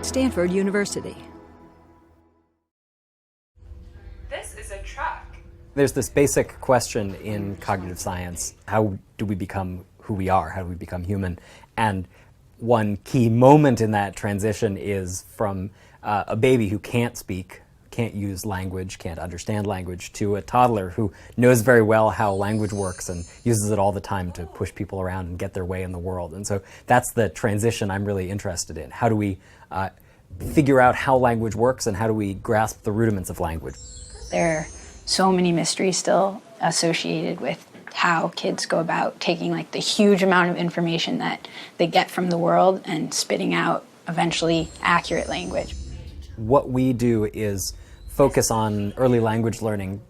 Stanford University. This is a truck. There's this basic question in cognitive science: how do we become who we are? How do we become human? And one key moment in that transition is from a baby who can't speak, can't use language, can't understand language, to a toddler who knows very well how language works and uses it all the time to push people around and get their way in the world. And so that's the transition I'm really interested in. How do we figure out how language works, and how do we grasp the rudiments of language? There are so many mysteries still associated with how kids go about taking like the huge amount of information that they get from the world and spitting out eventually accurate language. What we do is focus on early language learning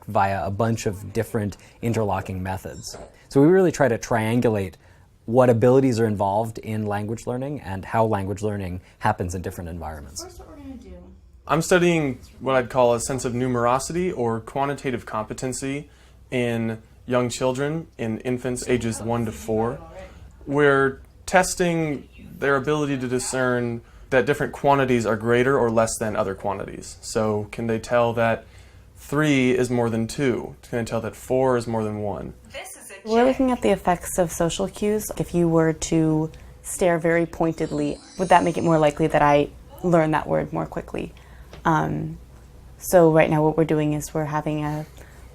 via a bunch of different interlocking methods. So we really try to triangulate what abilities are involved in language learning and how language learning happens in different environments. I'm studying what I'd call a sense of numerosity or quantitative competency in young children, in infants ages 1 to 4. We're testing their ability to discern that different quantities are greater or less than other quantities. So can they tell that 3 is more than 2? Can they tell that 4 is more than 1? We're looking at the effects of social cues. If you were to stare very pointedly, would that make it more likely that I learn that word more quickly? So right now what we're doing is we're having a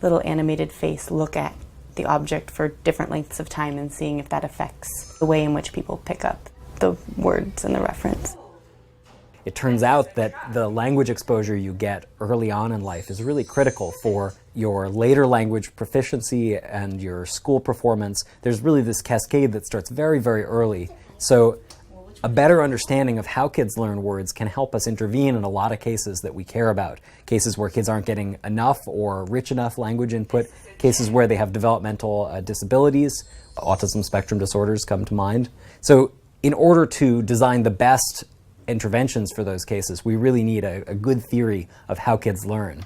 little animated face look at the object for different lengths of time and seeing if that affects the way in which people pick up the words and the reference. It turns out that the language exposure you get early on in life is really critical for your later language proficiency and your school performance. There's really this cascade that starts very, very early. So a better understanding of how kids learn words can help us intervene in a lot of cases that we care about. Cases where kids aren't getting enough or rich enough language input, cases where they have developmental disabilities, autism spectrum disorders come to mind. So in order to design the best interventions for those cases, we really need a good theory of how kids learn.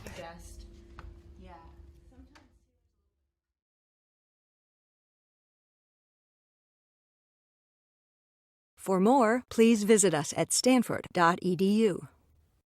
For more, please visit us at stanford.edu.